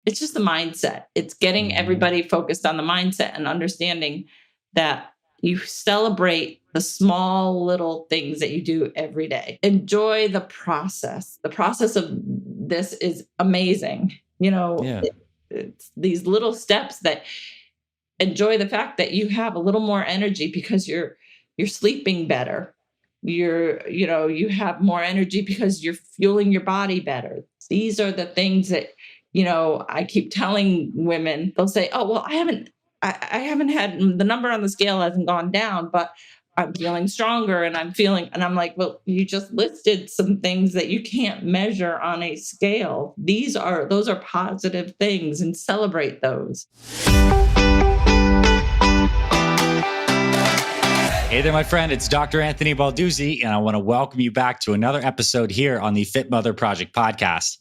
it's just the mindset. It's getting everybody focused on the mindset and understanding that you celebrate the small little things that you do every day. Enjoy the process. The process of this is amazing. It's these little steps that enjoy the fact that you have a little more energy because you're sleeping better. You have more energy because you're fueling your body better. These are the things that, I keep telling women. They'll say, oh, well, I haven't had, the number on the scale hasn't gone down, but I'm feeling stronger and I'm like, well, you just listed some things that you can't measure on a scale. Those are positive things, and celebrate those. Hey there, my friend. It's Dr. Anthony Balduzzi, and I want to welcome you back to another episode here on the Fit Mother Project podcast.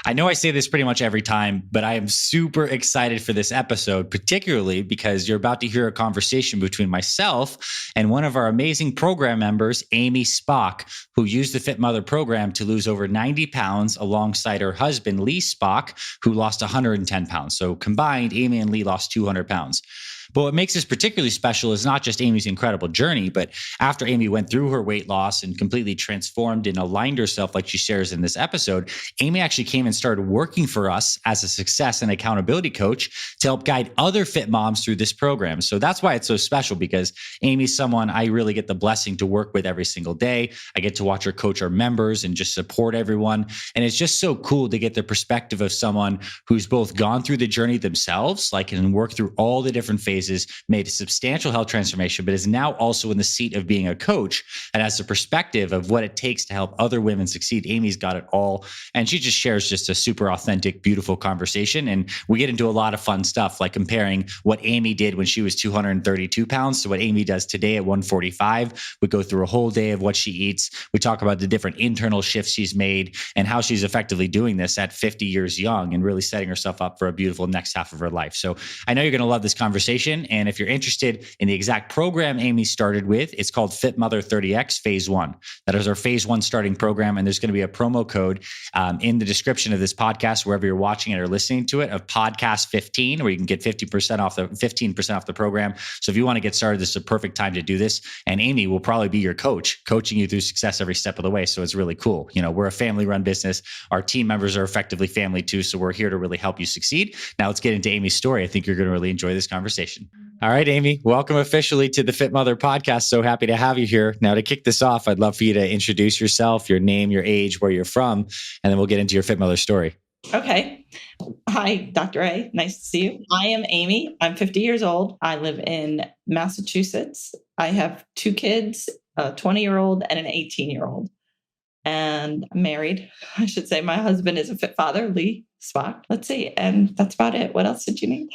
I know I say this pretty much every time, but I am super excited for this episode, particularly because you're about to hear a conversation between myself and one of our amazing program members, Amy Spock, who used the Fit Mother program to lose over 90 pounds alongside her husband, Lee Spock, who lost 110 pounds. So combined, Amy and Lee lost 200 pounds. But what makes this particularly special is not just Amy's incredible journey, but after Amy went through her weight loss and completely transformed and aligned herself like she shares in this episode, Amy actually came and started working for us as a success and accountability coach to help guide other fit moms through this program. So that's why it's so special, because Amy's someone I really get the blessing to work with every single day. I get to watch her coach our members and just support everyone. And it's just so cool to get the perspective of someone who's both gone through the journey themselves, like, and worked through all the different phases, made a substantial health transformation, but is now also in the seat of being a coach and has the perspective of what it takes to help other women succeed. Amy's got it all. And she just shares just a super authentic, beautiful conversation. And we get into a lot of fun stuff, like comparing what Amy did when she was 232 pounds to what Amy does today at 145. We go through a whole day of what she eats. We talk about the different internal shifts she's made and how she's effectively doing this at 50 years young and really setting herself up for a beautiful next half of her life. So I know you're going to love this conversation. And if you're interested in the exact program Amy started with, it's called Fit Mother 30X Phase 1. That is our Phase 1 starting program. And there's going to be a promo code in the description of this podcast, wherever you're watching it or listening to it, of podcast 15, where you can get 15% off the program. So if you want to get started, this is a perfect time to do this. And Amy will probably be your coach, coaching you through success every step of the way. So it's really cool. We're a family-run business. Our team members are effectively family too. So we're here to really help you succeed. Now let's get into Amy's story. I think you're going to really enjoy this conversation. All right, Amy, welcome officially to the Fit Mother podcast. So happy to have you here. Now, to kick this off, I'd love for you to introduce yourself, your name, your age, where you're from, and then we'll get into your Fit Mother story. Okay. Hi, Dr. A. Nice to see you. I am Amy. I'm 50 years old. I live in Massachusetts. I have 2 kids, a 20-year-old and an 18-year-old. And I'm married. I should say my husband is a fit father, Lee Spock. Let's see. And that's about it. What else did you need?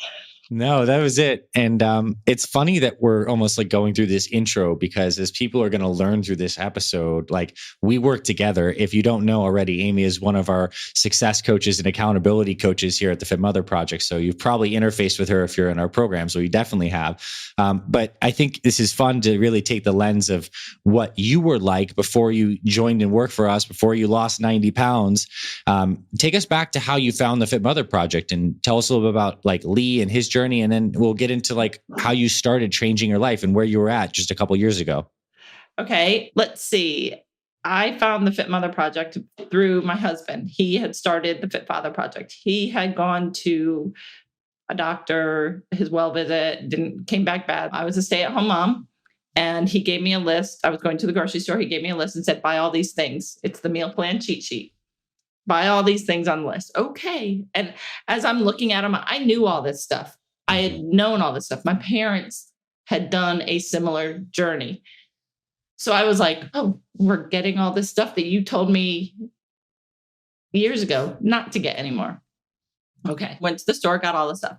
No, that was it. And it's funny that we're almost like going through this intro, because as people are going to learn through this episode, like, we work together. If you don't know already, Amy is one of our success coaches and accountability coaches here at the Fit Mother Project. So you've probably interfaced with her if you're in our program. So you definitely have. But I think this is fun to really take the lens of what you were like before you joined and worked for us, before you lost 90 pounds. Take us back to how you found the Fit Mother Project and tell us a little bit about like Lee and his journey. And then we'll get into like how you started changing your life and where you were at just a couple of years ago. Okay, let's see. I found the Fit Mother Project through my husband. He had started the Fit Father Project. He had gone to a doctor, his well visit, came back bad. I was a stay-at-home mom, and he gave me a list. I was going to the grocery store. He gave me a list and said, buy all these things. It's the meal plan cheat sheet. Buy all these things on the list. Okay. And as I'm looking at them, I knew all this stuff. I had known all this stuff. My parents had done a similar journey. So I was like, oh, we're getting all this stuff that you told me years ago not to get anymore. Okay. Went to the store, got all the stuff.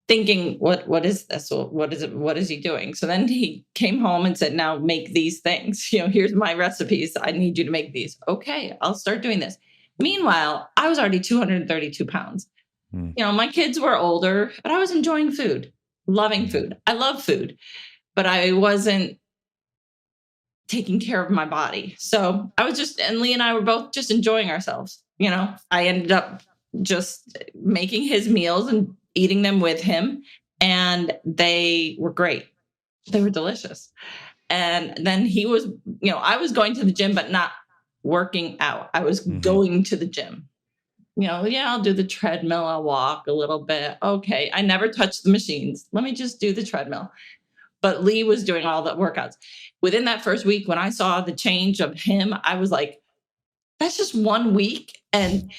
Thinking, what is this? What is it? What is he doing? So then he came home and said, now make these things. Here's my recipes. I need you to make these. Okay, I'll start doing this. Meanwhile, I was already 232 pounds. My kids were older, but I was enjoying food, loving food. I love food, but I wasn't taking care of my body. So I was and Lee and I were both just enjoying ourselves. I ended up just making his meals and eating them with him. And they were great. They were delicious. And then he was, I was going to the gym, but not working out. I was going to the gym. I'll do the treadmill. I'll walk a little bit. Okay. I never touched the machines. Let me just do the treadmill. But Lee was doing all the workouts. Within that first week, when I saw the change of him, I was like, that's just 1 week. And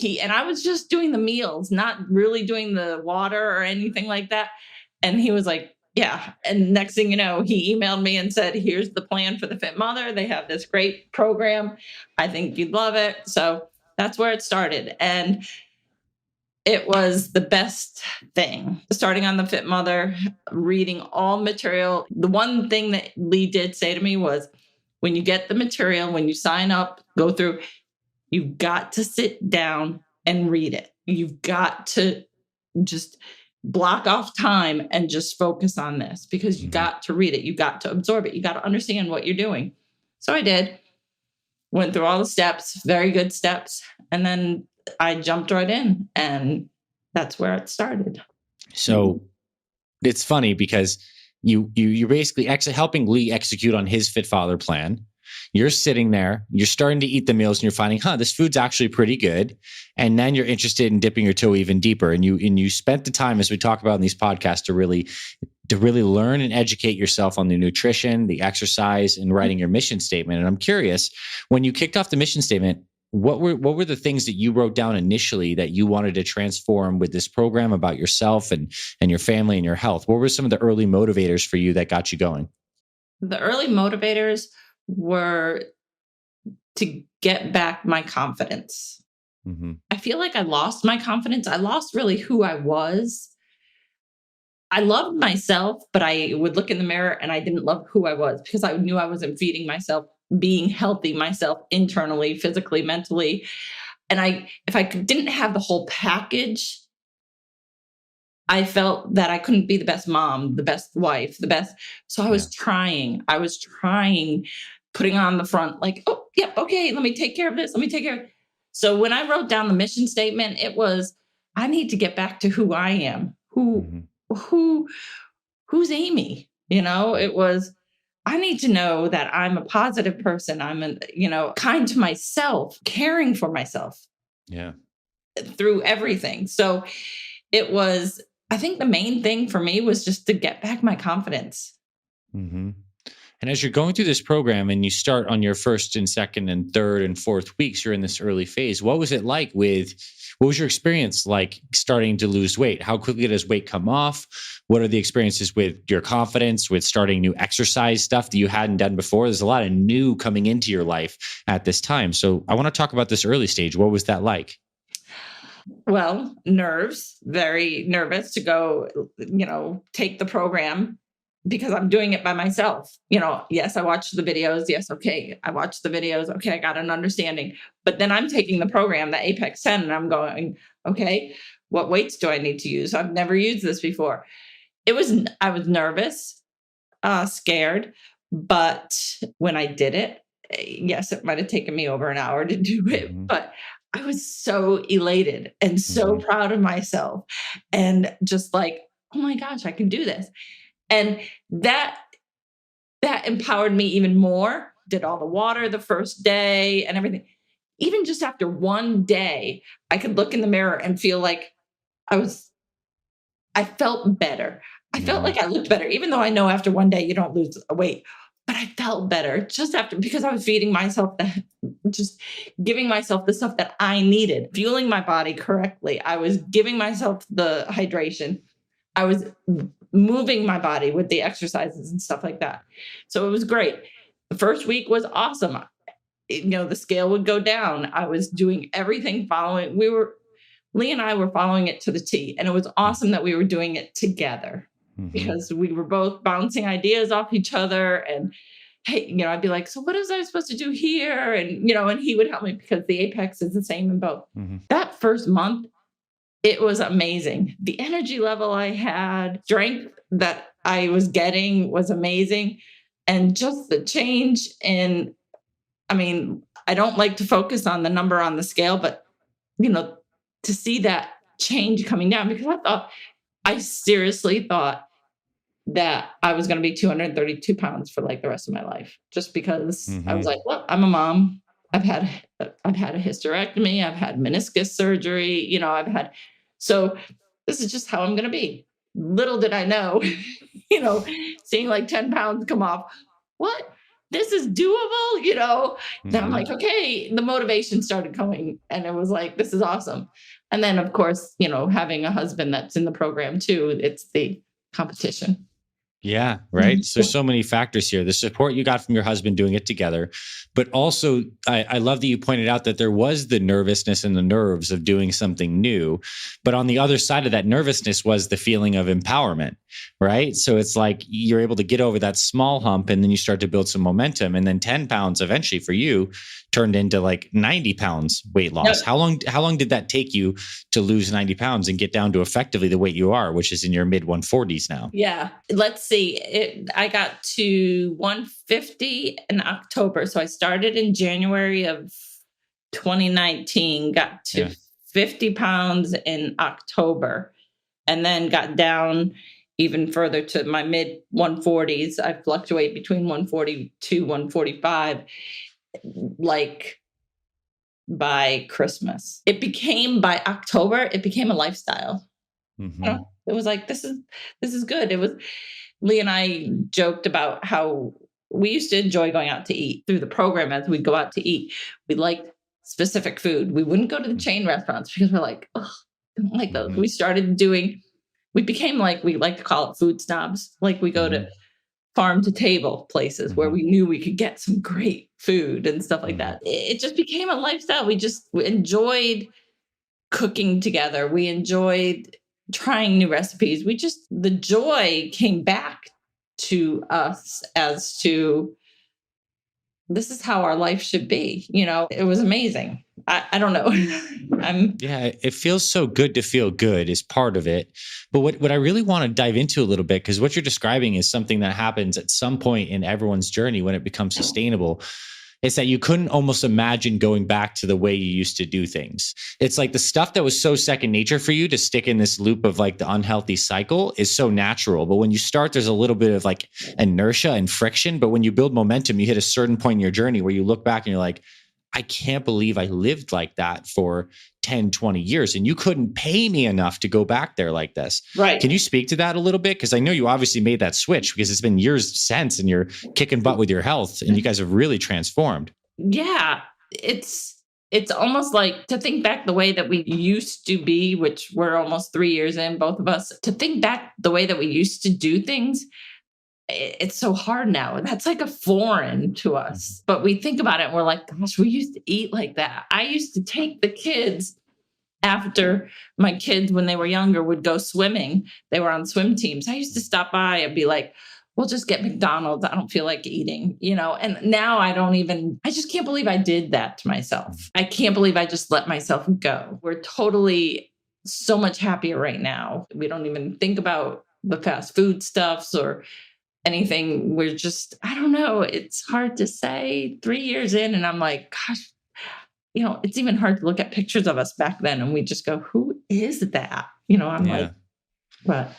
I was just doing the meals, not really doing the water or anything like that. And he was like, yeah. And next thing you know, he emailed me and said, here's the plan for the Fit Mother. They have this great program. I think you'd love it. So that's where it started. And it was the best thing. Starting on the Fit Mother, reading all material. The one thing that Lee did say to me was, when you get the material, when you sign up, go through, you've got to sit down and read it. You've got to just block off time and just focus on this, because you got to read it. You got to absorb it. You got to understand what you're doing. So I did. Went through all the steps, very good steps. And then I jumped right in, and that's where it started. So it's funny because you're basically helping Lee execute on his Fit Father plan. You're sitting there, you're starting to eat the meals, and you're finding, this food's actually pretty good. And then you're interested in dipping your toe even deeper. And you spent the time, as we talk about in these podcasts, to really learn and educate yourself on the nutrition, the exercise, and writing your mission statement. And I'm curious, when you kicked off the mission statement, what were the things that you wrote down initially that you wanted to transform with this program about yourself and your family and your health? What were some of the early motivators for you that got you going? The early motivators were to get back my confidence. I feel like I lost my confidence. I lost really who I was. I loved myself, but I would look in the mirror and I didn't love who I was, because I knew I wasn't feeding myself, being healthy myself internally, physically, mentally. And if I didn't have the whole package, I felt that I couldn't be the best mom, the best wife, the best. So I was trying, putting on the front, like, oh, yep, okay, let me take care of this. Let me take care of it. So when I wrote down the mission statement, it was, I need to get back to who I am. Who's Amy? It was, I need to know that I'm a positive person. I'm kind to myself, caring for myself. Yeah. Through everything. So it was, I think the main thing for me was just to get back my confidence. And as you're going through this program and you start on your first and second and third and fourth weeks, you're in this early phase. What was it like what was your experience like starting to lose weight? How quickly does weight come off? What are the experiences with your confidence, with starting new exercise stuff that you hadn't done before? There's a lot of new coming into your life at this time. So I want to talk about this early stage. What was that like? Well, nerves, very nervous to go, take the program, because I'm doing it by myself. Yes, I watched the videos. Yes. Okay. I watched the videos. Okay. I got an understanding, but then I'm taking the program, the Apex 10, and I'm going, okay, what weights do I need to use? I've never used this before. I was nervous, scared, but when I did it, yes, it might've taken me over an hour to do it, but I was so elated and so proud of myself, and just like, oh my gosh, I can do this. And that empowered me even more. Did all the water the first day and everything. Even just after one day, I could look in the mirror and feel like I felt better. I felt like I looked better, even though I know after one day you don't lose weight, but I felt better just after, because I was feeding myself just giving myself the stuff that I needed, fueling my body correctly. I was giving myself the hydration. I was moving my body with the exercises and stuff like that. So it was great. The first week was awesome. The scale would go down. I was doing everything following. Lee and I were following it to the T. And it was awesome that we were doing it together, because we were both bouncing ideas off each other. And hey, I'd be like, so what is I supposed to do here? And, and he would help me, because the Apex is the same in both. That first month, it was amazing. The energy level I had, strength that I was getting was amazing. And just the change I don't like to focus on the number on the scale, but, to see that change coming down, because I seriously thought that I was going to be 232 pounds for like the rest of my life, just because I was Hmm. like, well, I'm a mom. I've had a hysterectomy. I've had meniscus surgery. So this is just how I'm going to be. Little did I know, you know, seeing like 10 pounds come off. What? This is doable. Then I'm like, Hmm. okay, the motivation started coming, and it was like, this is awesome. And then, of course, having a husband that's in the program too, it's the competition. Yeah, right. So there's so many factors here. The support you got from your husband doing it together, but also I love that you pointed out that there was the nervousness and the nerves of doing something new. But on the other side of that nervousness was the feeling of empowerment, right? So it's like you're able to get over that small hump and then you start to build some momentum. And then 10 pounds eventually for you turned into like 90 pounds weight loss. Yep. How long did that take you to lose 90 pounds and get down to effectively the weight you are, which is in your mid 140s now? Yeah. Let's see. I got to 150 in October. So I started in January of 2019, got to Yeah. 50 pounds in October, and then got down even further to my mid 140s. I fluctuate between 142, 145, like by Christmas. By October, it became a lifestyle. Hmm. It was like, this is good. It was Lee and I joked about how we used to enjoy going out to eat through the program. As we'd go out to eat, we liked specific food. We wouldn't go to the chain restaurants because we're like, oh, I don't like those. Hmm. We became like, we like to call it food snobs. Like we go to Hmm. farm to table places where Hmm. we knew we could get some great food and stuff like Hmm. that. It just became a lifestyle. We enjoyed cooking together. We enjoyed trying new recipes. The joy came back to us as to, this is how our life should be. It was amazing. I don't know. I'm Yeah, it feels so good to feel good is part of it. But what I really want to dive into a little bit, because what you're describing is something that happens at some point in everyone's journey when it becomes sustainable. It's that you couldn't almost imagine going back to the way you used to do things. It's like the stuff that was so second nature for you to stick in this loop of like the unhealthy cycle is so natural. But when you start, there's a little bit of like inertia and friction. But when you build momentum, you hit a certain point in your journey where you look back and you're like, I can't believe I lived like that for 10, 20 years. And you couldn't pay me enough to go back there like this. right. Can you speak to that a little bit? Because I know you obviously made that switch because it's been years since and you're kicking butt with your health and you guys have really transformed. Yeah. It's almost like to think back the way that we used to be, which we're almost 3 years in, both of us, to think back the way that we used to do things. It's so hard now. That's like a foreign to us. But we think about it and we're like, gosh, we used to eat like that. I used to take the kids after my kids, when they were younger, would go swimming. They were on swim teams. I used to stop by and be like, we'll just get McDonald's. I don't feel like eating, and now I just can't believe I did that to myself. I can't believe I just let myself go. We're totally so much happier right now. We don't even think about the fast food stuffs or anything. We're just, I don't know. It's hard to say 3 years in. And I'm like, gosh, it's even hard to look at pictures of us back then. And we just go, who is that? I'm like, Yeah. but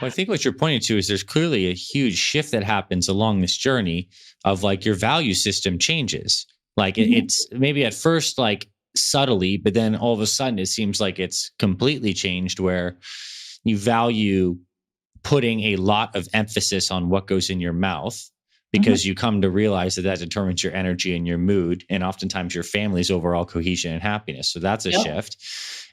Well, I think what you're pointing to is there's clearly a huge shift that happens along this journey of like your value system changes. Like mhm. it's maybe at first like subtly, but then all of a sudden it seems like it's completely changed where you value putting a lot of emphasis on what goes in your mouth Mhm. because you come to realize that that determines your energy and your mood and oftentimes your family's overall cohesion and happiness. So that's a Yep. shift.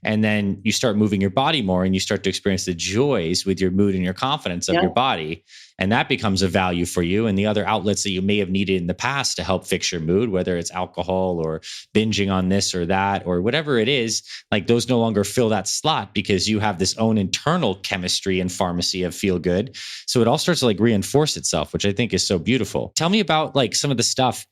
And then you start moving your body more and you start to experience the joys with your mood and your confidence of Yep. your body. And that becomes a value for you. And the other outlets that you may have needed in the past to help fix your mood, whether it's alcohol or binging on this or that or whatever it is, like those no longer fill that slot because you have this own internal chemistry and pharmacy of feel good. So it all starts to like reinforce itself, which I think is so beautiful. Tell me about like some of the stuff,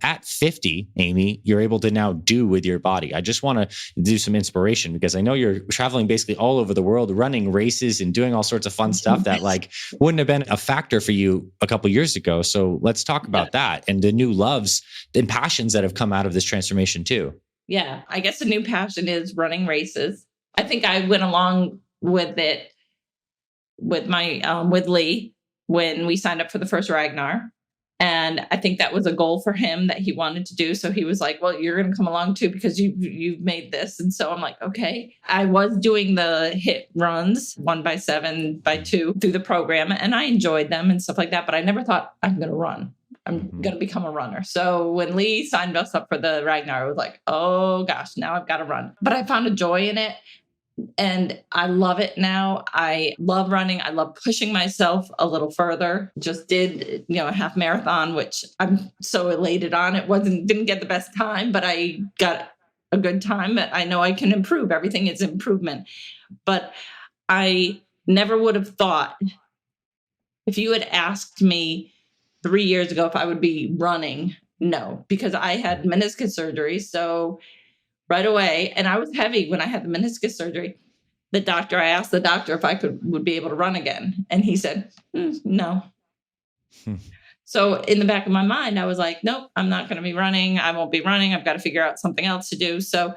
at 50, Amy, you're able to now do with your body. I just want to do some inspiration because I know you're traveling basically all over the world, running races and doing all sorts of fun stuff that like wouldn't have been a factor for you a couple of years ago. So let's talk about that and the new loves and passions that have come out of this transformation too. Yeah. I guess a new passion is running races. I think I went along with it with with Lee when we signed up for the first Ragnar. And I think that was a goal for him that he wanted to do. So he was like, well, you're going to come along too, because you've made this. And so I'm like, okay. I was doing the HIIT runs 1x7x2 through the program, and I enjoyed them and stuff like that. But I never thought I'm going to run. I'm going to become a runner. So when Lee signed us up for the Ragnar, I was like, oh gosh, now I've got to run. But I found a joy in it. And I love it now. I love running. I love pushing myself a little further. Just did, a half marathon, which I'm so elated on. Didn't get the best time, but I got a good time. But I know I can improve. Everything is improvement. But I never would have thought, if you had asked me 3 years ago if I would be running, no, because I had meniscus surgery. So right away, and I was heavy when I had the meniscus surgery. I asked the doctor if I would be able to run again. And he said, no. So in the back of my mind, I was like, nope, I'm not going to be running. I won't be running. I've got to figure out something else to do. So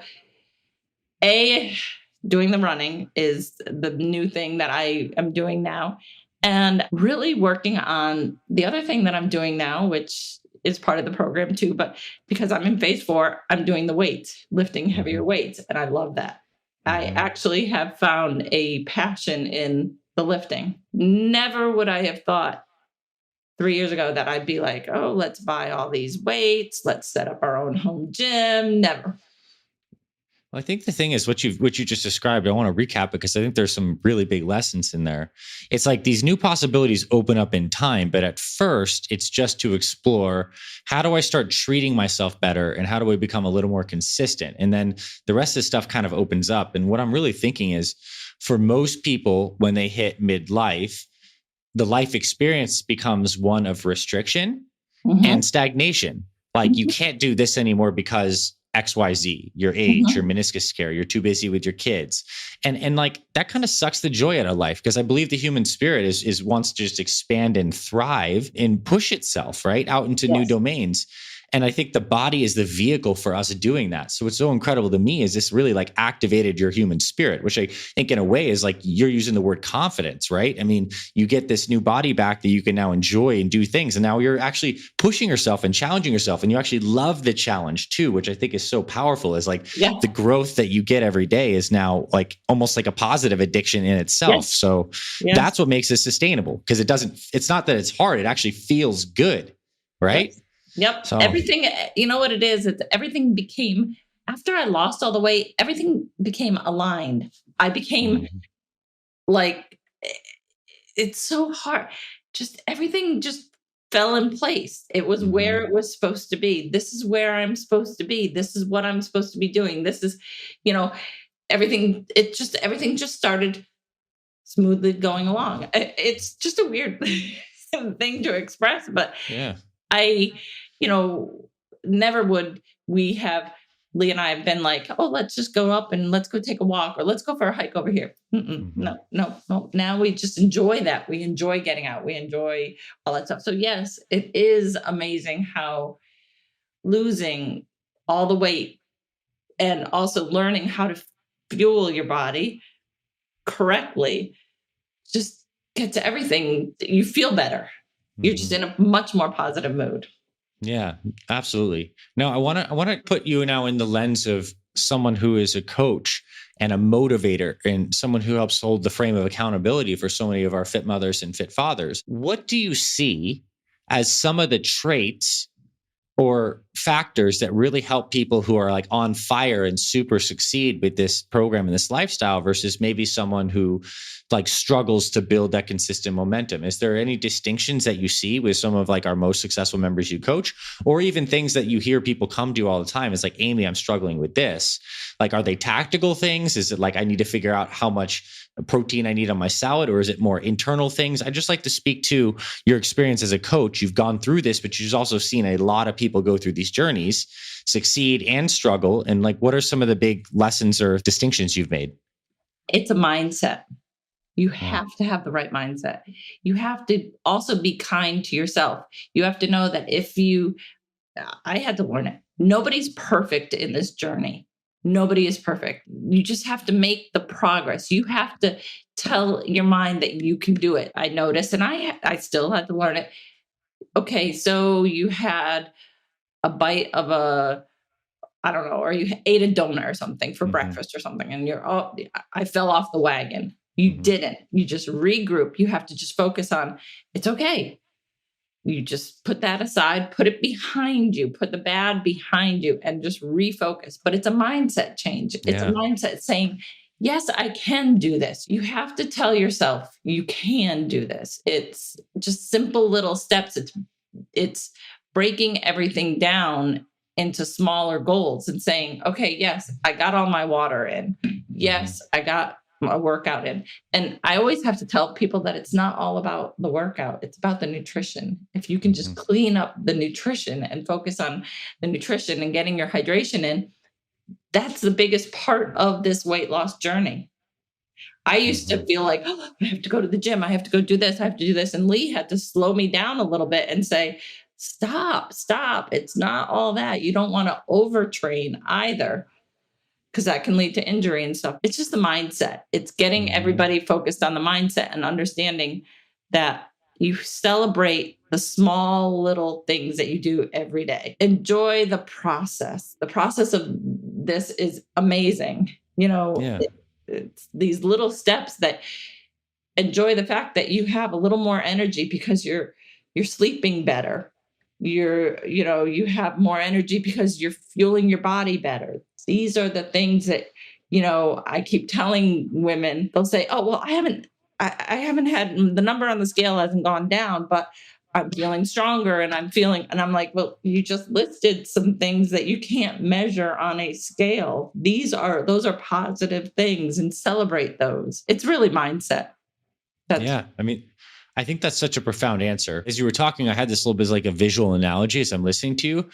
doing the running is the new thing that I am doing now. And really working on the other thing that I'm doing now, which is part of the program too, but because I'm in phase 4, I'm doing the weights, lifting heavier weights. And I love that. I actually have found a passion in the lifting. Never would I have thought 3 years ago that I'd be like, oh, let's buy all these weights. Let's set up our own home gym. Never. Well, I think the thing is what you just described. I want to recap because I think there's some really big lessons in there. It's like these new possibilities open up in time, but at first it's just to explore, how do I start treating myself better and how do I become a little more consistent? And then the rest of the stuff kind of opens up. And what I'm really thinking is, for most people, when they hit midlife, the life experience becomes one of restriction and stagnation. Like you can't do this anymore because XYZ, your age, your meniscus scare, you're too busy with your kids. And like that kind of sucks the joy out of life, because I believe the human spirit is wants to just expand and thrive and push itself right out into new domains. And I think the body is the vehicle for us doing that. So what's so incredible to me is this really like activated your human spirit, which I think in a way is like you're using the word confidence, right? I mean, you get this new body back that you can now enjoy and do things. And now you're actually pushing yourself and challenging yourself. And you actually love the challenge too, which I think is so powerful, is like the growth that you get every day is now like almost like a positive addiction in itself. So that's what makes it sustainable, because it's not that it's hard. It actually feels good, right? Yep. So everything, you know what it is? Everything became, after I lost all the weight, everything became aligned. I became like, it's so hard. Just everything just fell in place. It was where it was supposed to be. This is where I'm supposed to be. This is what I'm supposed to be doing. This is, everything. Everything just started smoothly going along. It's just a weird thing to express, but I, never would Lee and I have been like, oh, let's just go up and let's go take a walk, or let's go for a hike over here. No. Now we just enjoy that. We enjoy getting out. We enjoy all that stuff. So yes, it is amazing how losing all the weight and also learning how to fuel your body correctly just gets everything. You feel better. You're just in a much more positive mood. Yeah, absolutely. Now, I want to put you now in the lens of someone who is a coach and a motivator and someone who helps hold the frame of accountability for so many of our fit mothers and fit fathers. What do you see as some of the traits or factors that really help people who are like on fire and super succeed with this program and this lifestyle versus maybe someone who like struggles to build that consistent momentum? Is there any distinctions that you see with some of like our most successful members you coach, or even things that you hear people come to you all the time? It's like, Amy, I'm struggling with this. Like, are they tactical things? Is it like, I need to figure out how much protein I need on my salad, or is it more internal things? I just like to speak to your experience as a coach. You've gone through this, but you've also seen a lot of people go through these journeys, succeed and struggle. And like, what are some of the big lessons or distinctions you've made? It's a mindset. You have to have the right mindset. You have to also be kind to yourself. You have to know that I had to learn it. Nobody's perfect in this journey. Nobody is perfect. You just have to make the progress. You have to tell your mind that you can do it. I noticed, and I still had to learn it. Okay, so you had a bite of a, I don't know, or you ate a donut or something for breakfast or something, and you're, oh, I fell off the wagon. You didn't. You just regroup. You have to just focus on, it's okay. You just put that aside, put it behind you, put the bad behind you, and just refocus. But it's a mindset change. It's a mindset saying, yes, I can do this. You have to tell yourself you can do this. It's just simple little steps. It's breaking everything down into smaller goals and saying, okay, yes, I got all my water in. Yes, I got a workout in. And I always have to tell people that it's not all about the workout. It's about the nutrition. If you can just clean up the nutrition and focus on the nutrition and getting your hydration in, that's the biggest part of this weight loss journey. I used to feel like, oh, I have to go to the gym. I have to go do this. I have to do this. And Lee had to slow me down a little bit and say, stop. It's not all that. You don't want to overtrain either, because that can lead to injury and stuff. It's just the mindset. It's getting everybody focused on the mindset and understanding that you celebrate the small little things that you do every day. Enjoy the process. The process of this is amazing. It's these little steps that enjoy the fact that you have a little more energy because you're sleeping better. You have more energy because you're fueling your body better. These are the things that, I keep telling women. They'll say, oh, well, I haven't had, the number on the scale hasn't gone down, but I'm feeling stronger and I'm like, well, you just listed some things that you can't measure on a scale. Those are positive things, and celebrate those. It's really mindset. I think that's such a profound answer. As you were talking, I had this little bit like a visual analogy as I'm listening to you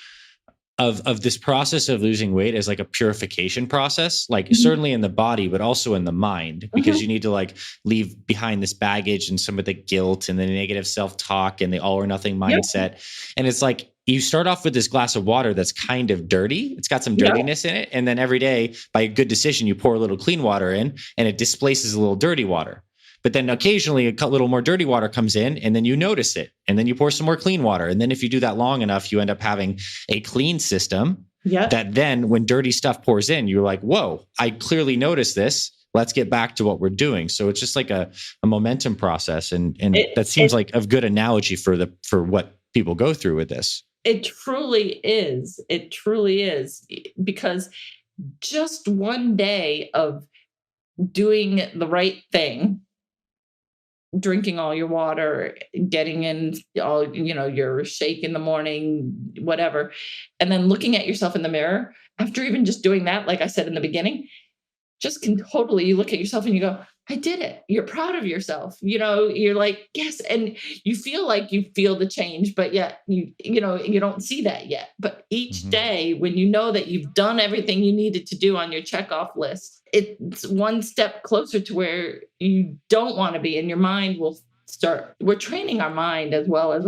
of this process of losing weight as like a purification process, like certainly in the body, but also in the mind, because you need to like leave behind this baggage and some of the guilt and the negative self-talk and the all or nothing mindset. And it's like, you start off with this glass of water that's kind of dirty. It's got some dirtiness in it. And then every day, by a good decision, you pour a little clean water in and it displaces a little dirty water. But then occasionally a little more dirty water comes in and then you notice it. And then you pour some more clean water. And then if you do that long enough, you end up having a clean system that then when dirty stuff pours in, you're like, whoa, I clearly noticed this. Let's get back to what we're doing. So it's just like a momentum process. And that seems like a good analogy for what people go through with this. It truly is. It truly is. Because just one day of doing the right thing, drinking all your water, getting in all, your shake in the morning, whatever, and then looking at yourself in the mirror after even just doing that, like I said in the beginning, just can totally, you look at yourself and you go, I did it. You're proud of yourself. You're like, yes. And you feel like you feel the change, but yet you don't see that yet. But each day when you know that you've done everything you needed to do on your checkoff list, it's one step closer to where you don't want to be. And your mind will we're training our mind as well as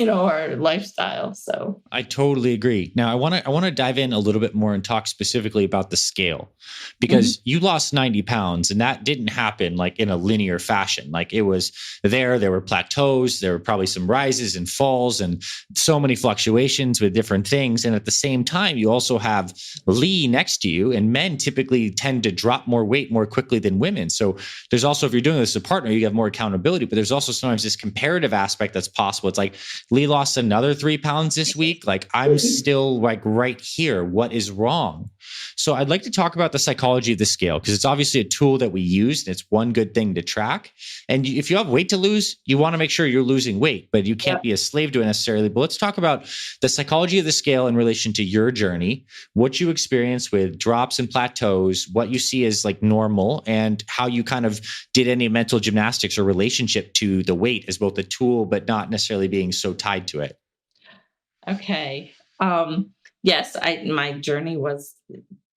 our lifestyle. So I totally agree. Now I want to dive in a little bit more and talk specifically about the scale, because you lost 90 pounds and that didn't happen like in a linear fashion. Like it was there were plateaus, there were probably some rises and falls and so many fluctuations with different things. And at the same time, you also have Lee next to you, and men typically tend to drop more weight more quickly than women. So there's also, if you're doing this as a partner, you have more accountability, but there's also sometimes this comparative aspect that's possible. It's like, Lee lost another 3 pounds this week. Like I'm still like right here. What is wrong? So I'd like to talk about the psychology of the scale, because it's obviously a tool that we use and it's one good thing to track. And if you have weight to lose, you want to make sure you're losing weight, but you can't be a slave to it necessarily. But let's talk about the psychology of the scale in relation to your journey, what you experience with drops and plateaus, what you see as like normal, and how you kind of did any mental gymnastics or relationship to the weight as both a tool, but not necessarily being so tied to it. Okay. Yes, my journey was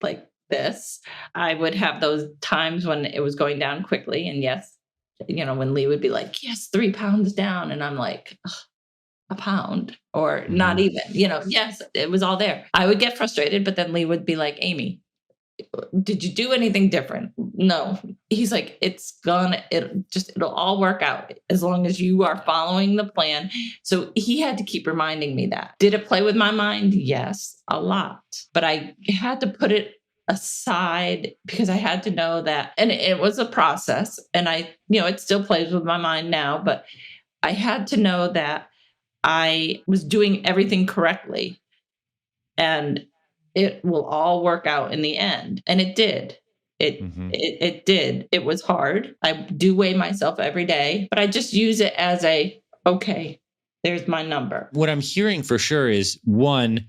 like this. I would have those times when it was going down quickly. And yes, when Lee would be like, yes, 3 pounds down. And I'm like, a pound or not even, yes, it was all there. I would get frustrated, but then Lee would be like, Amy, did you do anything different? No. He's like, it'll all work out as long as you are following the plan. So he had to keep reminding me that. Did it play with my mind? Yes, a lot. But I had to put it aside because I had to know that, and it was a process. And it still plays with my mind now, but I had to know that I was doing everything correctly and it will all work out in the end. And it did. It did. It was hard. I do weigh myself every day, but I just use it as okay, there's my number. What I'm hearing for sure is one,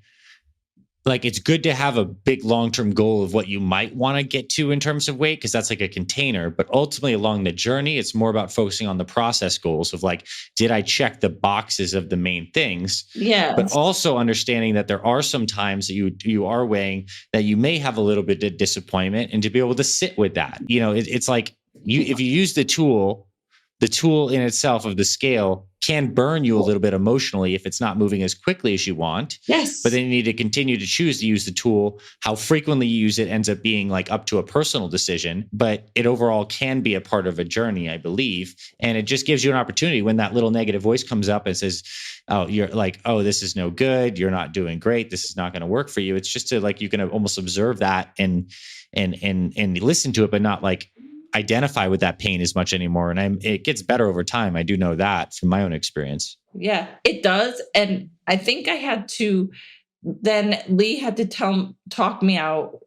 like it's good to have a big long-term goal of what you might want to get to in terms of weight, because that's like a container. But ultimately along the journey, it's more about focusing on the process goals of like, did I check the boxes of the main things? Yeah. But also understanding that there are some times that you are weighing that you may have a little bit of disappointment, and to be able to sit with that. It's like if you use the tool in itself of the scale can burn you a little bit emotionally if it's not moving as quickly as you want. Yes. But then you need to continue to choose to use the tool. How frequently you use it ends up being like up to a personal decision, but it overall can be a part of a journey, I believe. And it just gives you an opportunity when that little negative voice comes up and says, oh, you're like, oh, this is no good. You're not doing great. This is not going to work for you. It's just to like, you can almost observe that and listen to it, but not like identify with that pain as much anymore. And it gets better over time. I do know that from my own experience. Yeah, it does. And I think I had to, then Lee had to talk me out,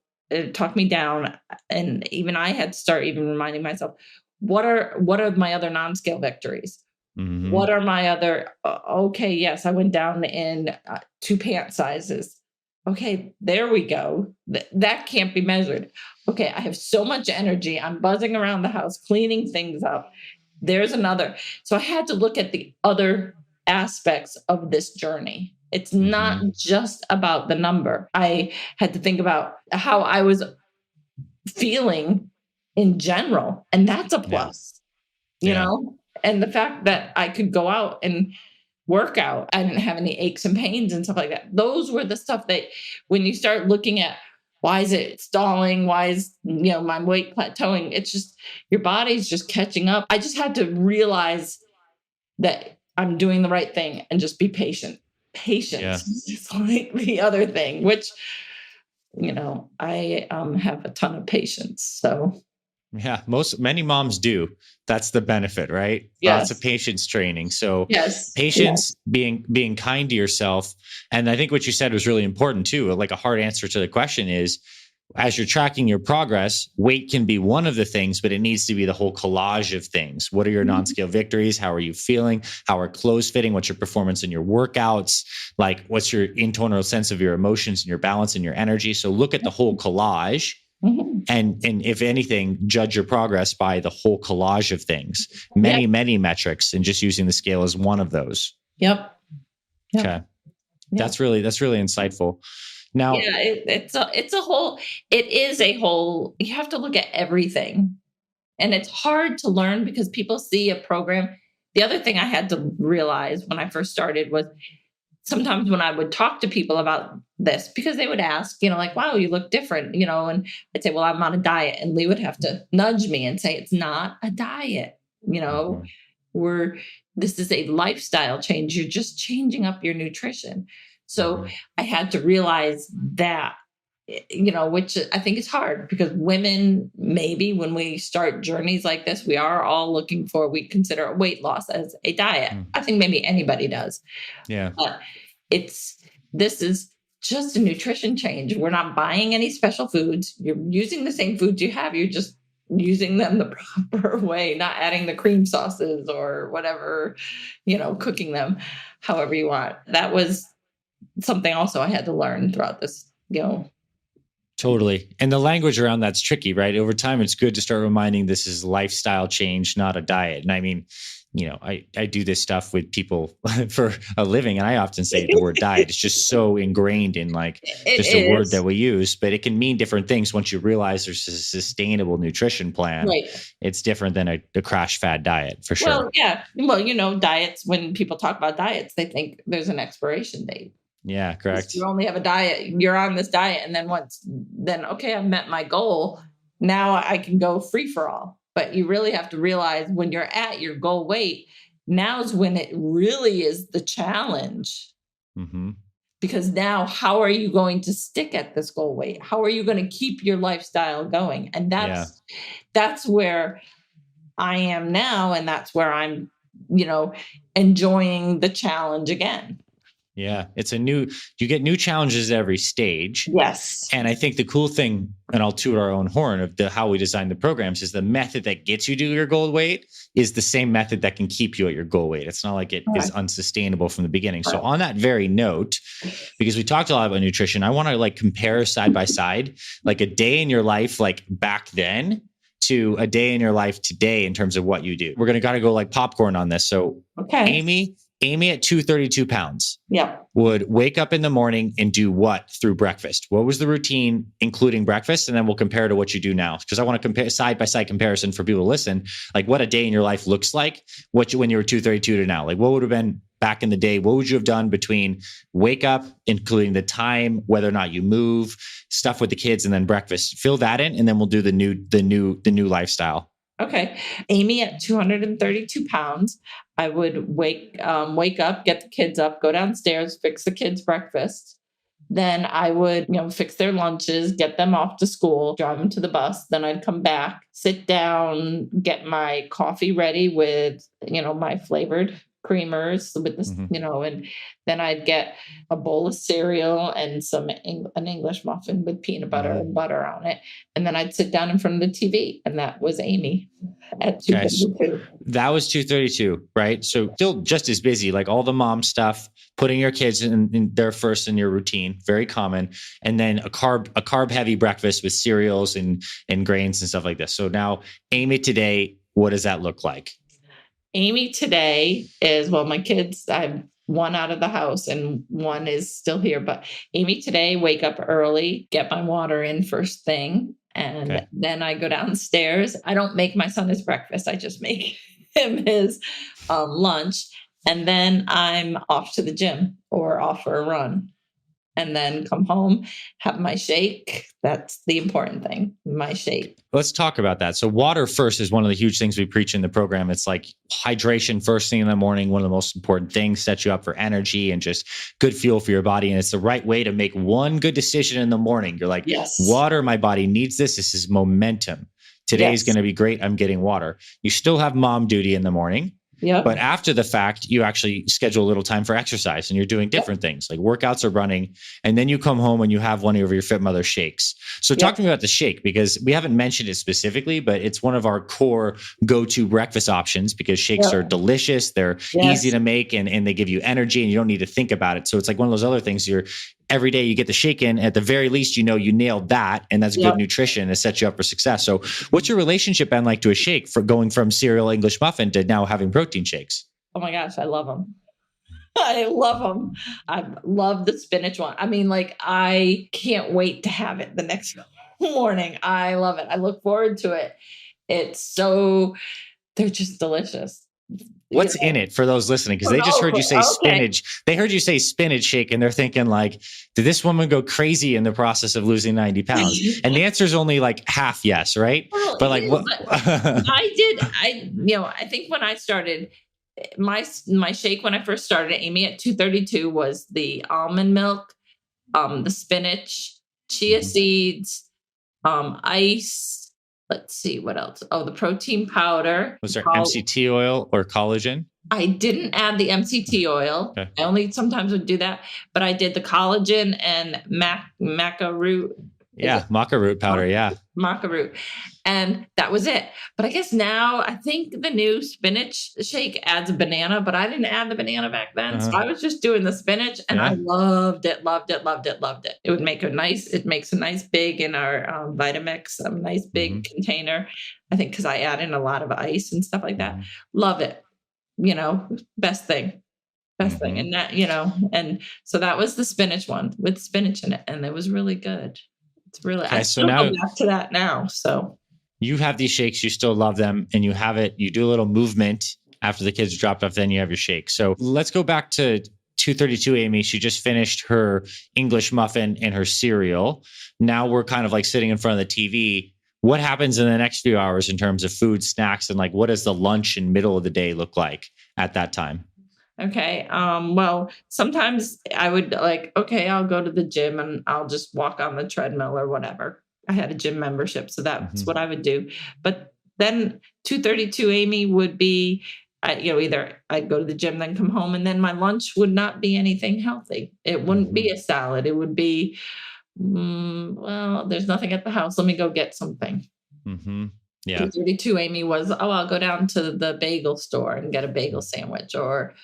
talk me down. And even I had to start even reminding myself, what are my other non-scale victories? Mm-hmm. What are my other, okay, yes, I went down in 2 pant sizes. Okay, there we go. That can't be measured. Okay, I have so much energy. I'm buzzing around the house, cleaning things up. There's another. So I had to look at the other aspects of this journey. It's not just about the number. I had to think about how I was feeling in general. And that's a plus, you know? And the fact that I could go out and work out, I didn't have any aches and pains and stuff like that. Those were the stuff that when you start looking at why is it stalling? Why is, my weight plateauing? It's just, your body's just catching up. I just had to realize that I'm doing the right thing and just be patient. Patience is like the other thing, which, I have a ton of patience. So yeah, many moms do. That's the benefit, right? Yes. Lots of patience training. So yes. Patience, being kind to yourself. And I think what you said was really important too. Like a hard answer to the question is, as you're tracking your progress, weight can be one of the things, but it needs to be the whole collage of things. What are your non-scale victories? How are you feeling? How are clothes fitting? What's your performance in your workouts? Like what's your internal sense of your emotions and your balance and your energy? So look at the whole collage. And if anything, judge your progress by the whole collage of things. Many metrics, and just using the scale as one of those. Yep. Okay. Yep. That's really insightful. Now, it is a whole, you have to look at everything. And it's hard to learn because people see a program. The other thing I had to realize when I first started was sometimes when I would talk to people about this, because they would ask, like, wow, you look different, and I'd say, well, I'm on a diet. And Lee would have to nudge me and say, it's not a diet. This is a lifestyle change. You're just changing up your nutrition. So I had to realize that, which I think is hard because women, maybe when we start journeys like this, we are all looking for, we consider a weight loss as a diet. I think maybe anybody does. Yeah. But this is just a nutrition change. We're not buying any special foods. You're using the same foods you have. You're just using them the proper way, not adding the cream sauces or whatever, cooking them however you want. That was something also I had to learn throughout this, Totally. And the language around that's tricky, right? Over time, it's good to start reminding this is lifestyle change, not a diet. And I mean, I do this stuff with people for a living, and I often say the word diet. It's just so ingrained in a word that we use, but it can mean different things once you realize there's a sustainable nutrition plan. Right. It's different than a crash fad diet for sure. Well, yeah. Well, diets, when people talk about diets, they think there's an expiration date. Yeah, correct. You only have a diet. You're on this diet. And then okay, I've met my goal. Now I can go free for all. But you really have to realize when you're at your goal weight, now's when it really is the challenge. Mm-hmm. Because now, how are you going to stick at this goal weight? How are you going to keep your lifestyle going? And that's where I am now. And that's where I'm, enjoying the challenge again. Yeah. You get new challenges at every stage. Yes. And I think the cool thing, and I'll toot our own horn of how we design the programs, is the method that gets you to your goal weight is the same method that can keep you at your goal weight. It's not like it is unsustainable from the beginning. So on that very note, because we talked a lot about nutrition, I want to compare side by side, like a day in your life, like back then to a day in your life today in terms of what you do. We're going to gotta go like popcorn on this. So Amy at 232 pounds would wake up in the morning and do what through breakfast? What was the routine, including breakfast? And then we'll compare to what you do now. Because I want to compare side by side comparison for people to listen, like what a day in your life looks like, when you were 232 to now. Like what would have been back in the day? What would you have done between wake up, including the time, whether or not you move, stuff with the kids, and then breakfast? Fill that in, and then we'll do the new lifestyle. Okay. Amy at 232 pounds, I would wake up, get the kids up, go downstairs, fix the kids' breakfast. Then I would, fix their lunches, get them off to school, drive them to the bus. Then I'd come back, sit down, get my coffee ready with, my flavored creamers with this, and then I'd get a bowl of cereal and an English muffin with peanut butter and butter on it. And then I'd sit down in front of the TV, and that was Amy at 232. That was 232, right? So still just as busy, like all the mom stuff, putting your kids in there first in your routine, very common. And then a carb heavy breakfast with cereals and grains and stuff like this. So now Amy today, what does that look like? Amy today is, my kids, I have one out of the house and one is still here. But Amy today, wake up early, get my water in first thing. And then I go downstairs. I don't make my son his breakfast. I just make him his lunch. And then I'm off to the gym or off for a run. And then come home, have my shake. That's the important thing, my shake. Let's talk about that. So water first is one of the huge things we preach in the program. It's like hydration first thing in the morning, one of the most important things, sets you up for energy and just good fuel for your body. And it's the right way to make one good decision in the morning. You're like, water, my body needs this. This is momentum. Today is going to be great. I'm getting water. You still have mom duty in the morning. Yep. But after the fact, you actually schedule a little time for exercise and you're doing different things like workouts or running. And then you come home and you have one of your Fit Mother shakes. So talk to me about the shake, because we haven't mentioned it specifically, but it's one of our core go-to breakfast options because shakes are delicious. They're easy to make and they give you energy and you don't need to think about it. So it's like one of those other things every day you get the shake in, at the very least, you nailed that. And that's good nutrition. It sets you up for success. So what's your relationship been like to a shake, for going from cereal English muffin to now having protein shakes? Oh my gosh, I love them. I love them. I love the spinach one. I mean, I can't wait to have it the next morning. I love it. I look forward to it. They're just delicious. What's in it for those listening? Because they just heard you say spinach. They heard you say spinach shake and they're thinking like, did this woman go crazy in the process of losing 90 pounds? And the answer is only like half yes, right? Well, but like what? I think when I started my shake, when I first started, Amy at 232 was the almond milk, the spinach, chia seeds, ice. Let's see what else. Oh, the protein powder. Was there MCT oil or collagen? I didn't add the MCT oil. Okay. I only sometimes would do that, but I did the collagen and maca root. Yeah, maca root powder. Maca root. And that was it. But I guess now I think the new spinach shake adds a banana, but I didn't add the banana back then. So I was just doing the spinach and I loved it. It makes a nice big in our Vitamix, a nice big container. I think because I add in a lot of ice and stuff like that. Love it. Best thing. And that, and so that was the spinach one with spinach in it. And it was really good. It's really, I still go back to that now. So you have these shakes, you still love them, and you do a little movement after the kids are dropped off, then you have your shake. So let's go back to 232 Amy, she just finished her English muffin and her cereal. Now we're kind of like sitting in front of the TV. What happens in the next few hours in terms of food, snacks, and like what does the lunch and middle of the day look like at that time? Okay. Well, sometimes I would like, okay, I'll go to the gym and I'll just walk on the treadmill or whatever. I had a gym membership, so that's what I would do. But then 232 Amy would be, either I'd go to the gym, then come home, and then my lunch would not be anything healthy. It wouldn't be a salad. It would be, well, there's nothing at the house. Let me go get something. Yeah. 232 Amy was, I'll go down to the bagel store and get a bagel sandwich, or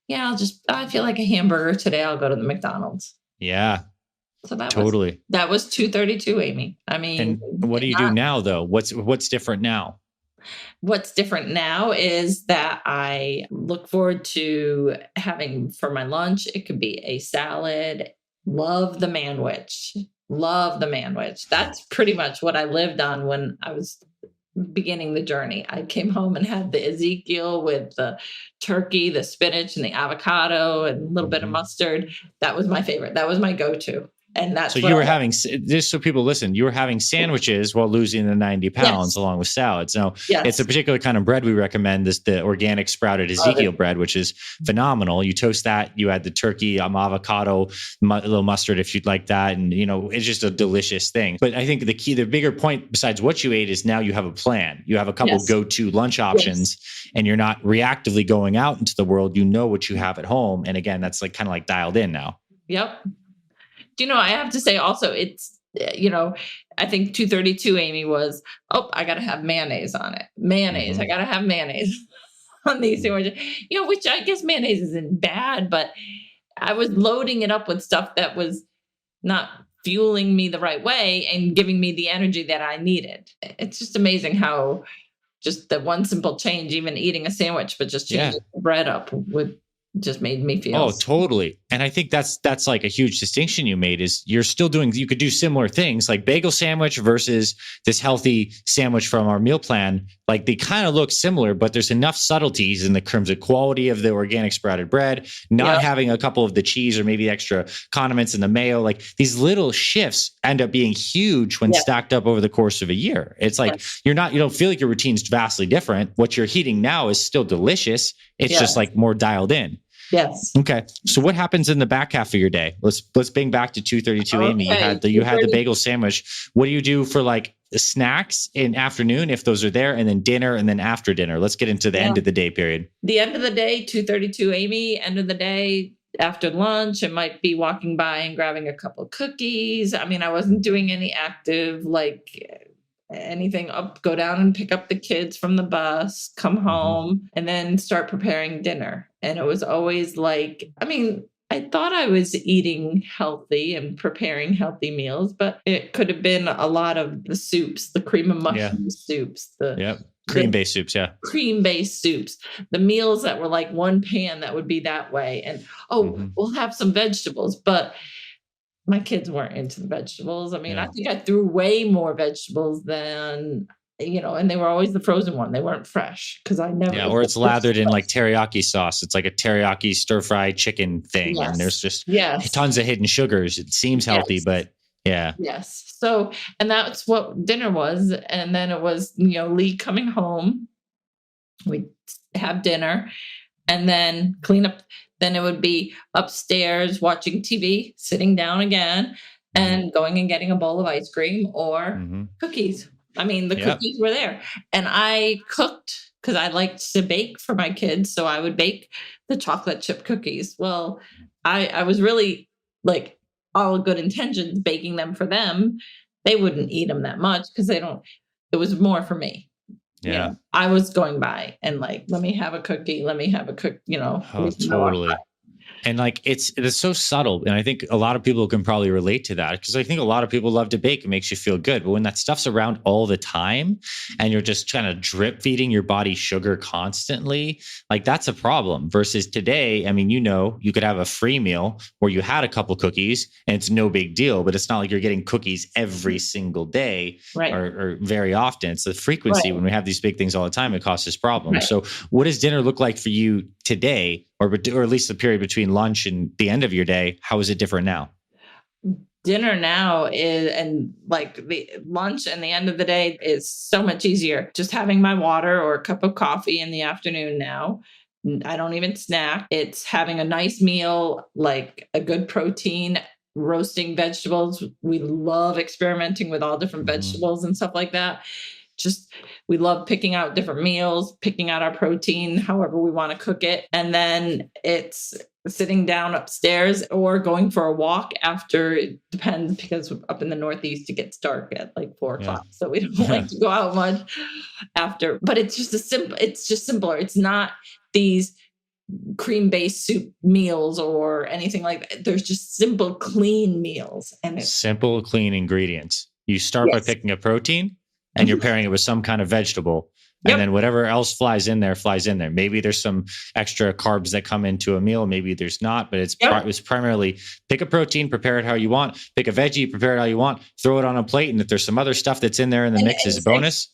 I feel like a hamburger today. I'll go to the McDonald's. Yeah. So that was 232 Amy. I mean, and what do you do now though? What's different now? What's different now is that I look forward to having for my lunch. It could be a salad. Love the manwich. Love the manwich. That's pretty much what I lived on when I was beginning the journey. I came home and had the Ezekiel with the turkey, the spinach, and the avocado, and a little bit of mustard. That was my favorite. That was my go-to. And that's so you were having, just so people listen, you were having sandwiches while losing the 90 pounds along with salads. Now, it's a particular kind of bread we recommend, the organic sprouted Ezekiel bread, which is phenomenal. You toast that, you add the turkey, avocado, a little mustard if you'd like that. And, it's just a delicious thing. But I think the bigger point besides what you ate is now you have a plan. You have a couple go-to lunch options and you're not reactively going out into the world. You know what you have at home. And again, that's like kind of like dialed in now. Yep. I have to say also it's, I think 232 Amy was, I got to have mayonnaise on it. Mayonnaise. I got to have mayonnaise on these sandwiches, which I guess mayonnaise isn't bad, but I was loading it up with stuff that was not fueling me the right way and giving me the energy that I needed. It's just amazing how just that one simple change, even eating a sandwich, but just changing the bread up would just made me feel. Oh, totally. And I think that's like a huge distinction you made is you could do similar things like bagel sandwich versus this healthy sandwich from our meal plan. Like they kind of look similar, but there's enough subtleties in the terms of quality of the organic sprouted bread, not having a couple of the cheese or maybe extra condiments in the mayo. Like these little shifts end up being huge when stacked up over the course of a year. It's like you don't feel like your routine's vastly different. What you're eating now is still delicious. It's just like more dialed in. Yes. Okay. So what happens in the back half of your day? Let's bang back to 232 Amy. You had the bagel sandwich. What do you do for like snacks in afternoon if those are there, and then dinner, and then after dinner? Let's get into the end of the day period. The end of the day, 232 Amy. End of the day, after lunch, it might be walking by and grabbing a couple cookies. I mean, I wasn't doing any active anything go down and pick up the kids from the bus, come home, and then start preparing dinner. And it was always I thought I was eating healthy and preparing healthy meals, but it could have been a lot of the soups, the cream of mushroom soups, cream-based soups, cream-based soups, the meals that were like one pan that would be that way. And we'll have some vegetables, but my kids weren't into the vegetables. I mean, I think I threw way more vegetables than, and they were always the frozen one. They weren't fresh because I never. Yeah, or it's lathered in like teriyaki sauce. It's like a teriyaki stir-fried chicken thing. And there's just tons of hidden sugars. It seems healthy, but Yes. So, and that's what dinner was. And then it was, Lee coming home. We'd have dinner and then clean up. Then it would be upstairs watching TV, sitting down again, and going and getting a bowl of ice cream or cookies. I mean, the cookies were there. And I cooked because I liked to bake for my kids. So I would bake the chocolate chip cookies. Well, I was really all good intentions baking them for them. They wouldn't eat them that much because it was more for me. Yeah. I was going by and let me have a cookie. Let me have a cook, Oh, totally. And it's so subtle. And I think a lot of people can probably relate to that because I think a lot of people love to bake. It makes you feel good. But when that stuff's around all the time and you're just kind of drip feeding your body sugar constantly, that's a problem versus today. I mean, you could have a free meal where you had a couple cookies and it's no big deal, but it's not like you're getting cookies every single day or very often. It's the frequency when we have these big things all the time, it causes problems. Right. So what does dinner look like for you today? or at least the period between lunch and the end of your day, how is it different now? Dinner now is, and like the lunch and the end of the day is so much easier. Just having my water or a cup of coffee in the afternoon now. I don't even snack. It's having a nice meal, like a good protein, roasting vegetables. We love experimenting with all different vegetables and stuff like that. Just we love picking out different meals, picking out our protein, however we want to cook it. And then it's sitting down upstairs or going for a walk after. It depends, because up in the Northeast, it gets dark at like 4 o'clock. So we don't like to go out much after, but it's just simpler. It's not these cream-based soup meals or anything like that. There's just simple, clean meals. And it's simple, clean ingredients. You start by picking a protein and you're pairing it with some kind of vegetable. And then whatever else flies in there. Maybe there's some extra carbs that come into a meal. Maybe there's not, but it's primarily pick a protein, prepare it how you want, pick a veggie, prepare it how you want, throw it on a plate. And if there's some other stuff that's in there in the mix as a bonus.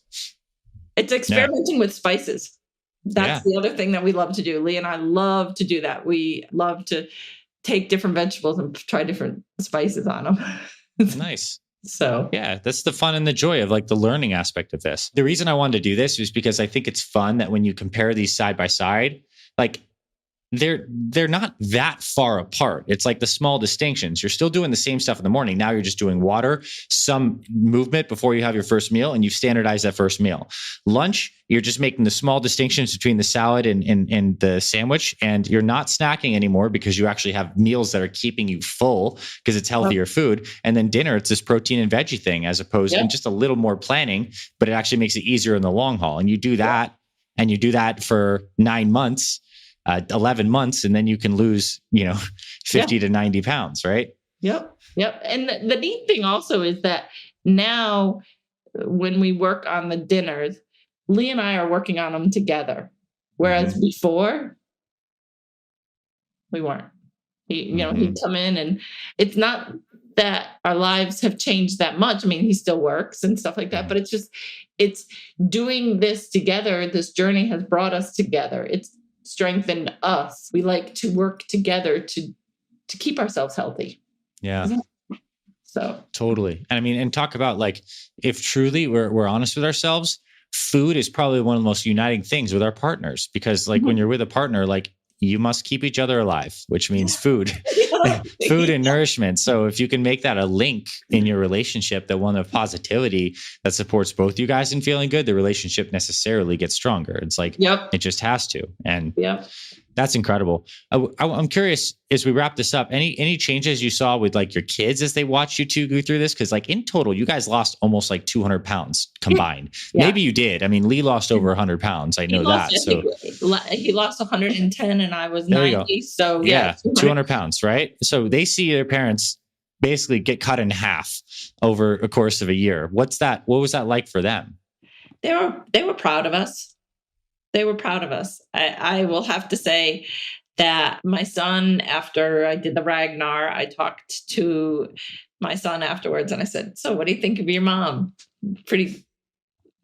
It's experimenting with spices. That's the other thing that we love to do. Lee and I love to do that. We love to take different vegetables and try different spices on them. Nice. So yeah, that's the fun and the joy of like the learning aspect of this. The reason I wanted to do this was because I think it's fun that when you compare these side by side, like they're not that far apart. It's like the small distinctions. You're still doing the same stuff in the morning. Now you're just doing water, some movement before you have your first meal, and you've standardized that first meal. Lunch, you're just making the small distinctions between the salad and the sandwich, and you're not snacking anymore because you actually have meals that are keeping you full because it's healthier food. And then dinner, it's this protein and veggie thing as opposed to just a little more planning, but it actually makes it easier in the long haul. And you do that, and you do that for 9 months. 11 months, and then you can lose, 50 to 90 pounds, right? Yep. And the neat thing also is that now when we work on the dinners, Lee and I are working on them together. Whereas before, we weren't. He'd come in, and it's not that our lives have changed that much. I mean, he still works and stuff like that, but it's doing this together. This journey has brought us together. It's strengthened us. We like to work together to keep ourselves healthy. Yeah. So totally. And I mean, and talk about like, if truly we're honest with ourselves, food is probably one of the most uniting things with our partners, because like when you're with a partner, like you must keep each other alive, which means food, food and nourishment. So if you can make that a link in your relationship, that one of positivity that supports both you guys in feeling good, the relationship necessarily gets stronger. It's like, it just has to. And that's incredible. I'm curious, as we wrap this up, any changes you saw with like your kids as they watched you two go through this? Because like in total, you guys lost almost like 200 pounds combined. Maybe you did. I mean, Lee lost over 100 pounds. I know that. So he lost 110 and I was 90. So 200 pounds, right? So they see their parents basically get cut in half over a course of a year. What was that like for them? They were proud of us. They were proud of us. I will have to say that my son, after I did the Ragnar, I talked to my son afterwards and I said, "So what do you think of your mom? Pretty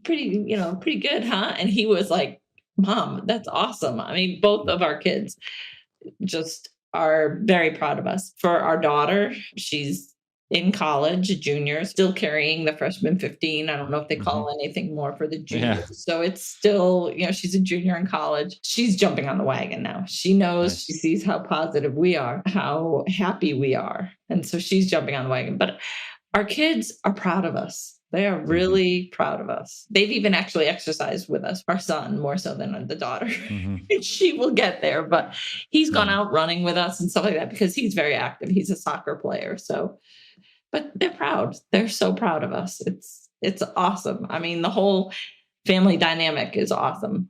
good, huh?" And he was like, "Mom, that's awesome." I mean, both of our kids just are very proud of us. For our daughter, she's in college, a junior, still carrying the freshman 15. I don't know if they call anything more for the juniors. So it's still, she's a junior in college. She's jumping on the wagon now. She knows, she sees how positive we are, how happy we are. And so she's jumping on the wagon. But our kids are proud of us. They are really proud of us. They've even actually exercised with us, our son, more so than the daughter. She will get there, but he's gone out running with us and stuff like that because he's very active. He's a soccer player. So, but they're proud. They're so proud of us. It's awesome. I mean, the whole family dynamic is awesome.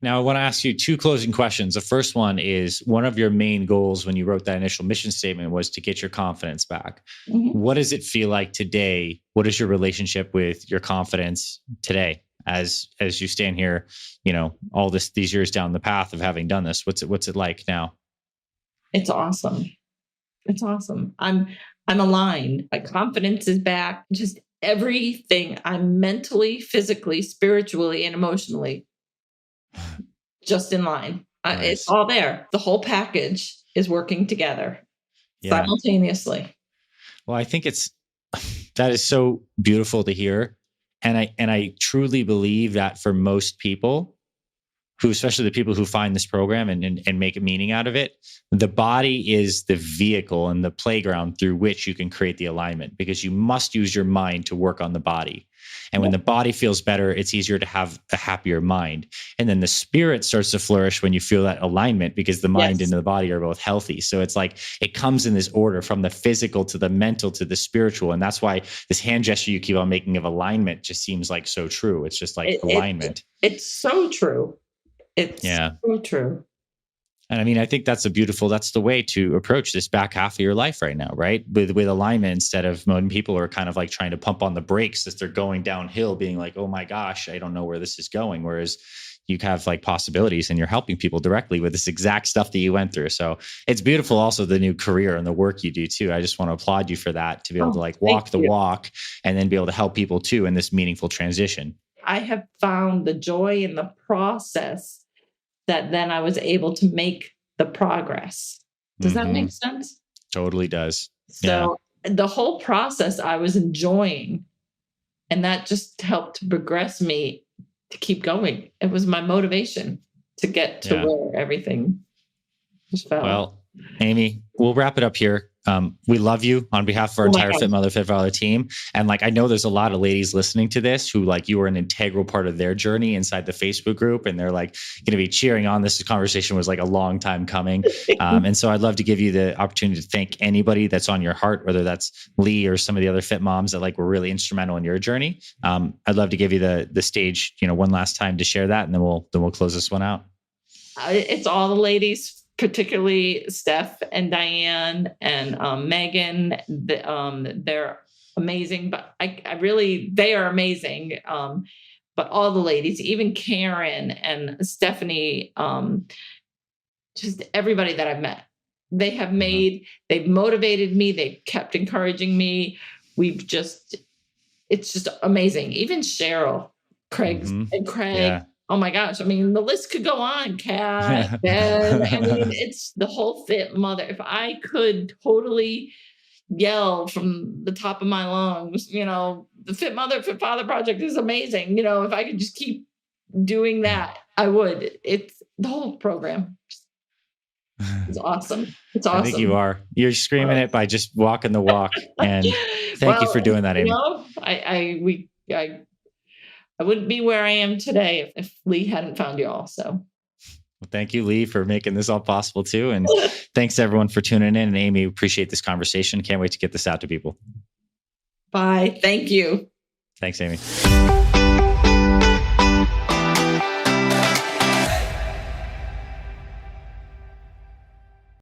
Now, I want to ask you two closing questions. The first one is, one of your main goals when you wrote that initial mission statement was to get your confidence back. What does it feel like today? What is your relationship with your confidence today as you stand here, all these years down the path of having done this? What's it like now? It's awesome. It's awesome. I'm aligned. My confidence is back. Just everything. I'm mentally, physically, spiritually, and emotionally just in line. It's Nice. all there. The whole package is working together Yeah. simultaneously. Well, I think that is so beautiful to hear. And I truly believe that for most people, who, especially the people who find this program and make a meaning out of it, the body is the vehicle and the playground through which you can create the alignment, because you must use your mind to work on the body. And when the body feels better, it's easier to have a happier mind. And then the spirit starts to flourish when you feel that alignment, because the mind and the body are both healthy. So it's like it comes in this order from the physical to the mental to the spiritual. And that's why this hand gesture you keep on making of alignment just seems like so true. It's just like alignment. It's so true. It's so true. And I mean, I think that's the way to approach this back half of your life right now, right? With alignment, instead of when people are kind of like trying to pump on the brakes as they're going downhill, being like, oh my gosh, I don't know where this is going. Whereas you have like possibilities and you're helping people directly with this exact stuff that you went through. So it's beautiful. Also, the new career and the work you do too. I just want to applaud you for that, to be able to like walk the walk and then be able to help people too in this meaningful transition. I have found the joy in the process that then I was able to make the progress. Does that make sense? Totally does. So the whole process I was enjoying, and that just helped to progress me to keep going. It was my motivation to get to where everything just fell. Well, Amy, we'll wrap it up here. We love you on behalf of our entire Fit Mother, Fit Father team. And like, I know there's a lot of ladies listening to this who like you were an integral part of their journey inside the Facebook group. And they're like going to be cheering on. This conversation was like a long time coming. And so I'd love to give you the opportunity to thank anybody that's on your heart, whether that's Lee or some of the other fit moms that like were really instrumental in your journey. I'd love to give you the stage, one last time to share that. And then we'll close this one out. It's all the ladies, particularly Steph and Diane and Megan. They're amazing, but they are amazing. But all the ladies, even Karen and Stephanie, just everybody that I've met, they've motivated me. They've kept encouraging me. It's just amazing. Even Cheryl, Craig. Oh my gosh. I mean, the list could go on. Kat, Ben. I mean, it's the whole Fit Mother. If I could totally yell from the top of my lungs, the Fit Mother, Fit Father project is amazing. If I could just keep doing that, I would. It's the whole program. It's awesome. It's awesome. I think you are. You're screaming it by just walking the walk. And thank you for doing that, Amy. I wouldn't be where I am today if Lee hadn't found you all. So well, thank you, Lee, for making this all possible too. And thanks to everyone for tuning in. And Amy, appreciate this conversation. Can't wait to get this out to people. Bye. Thank you. Thanks, Amy.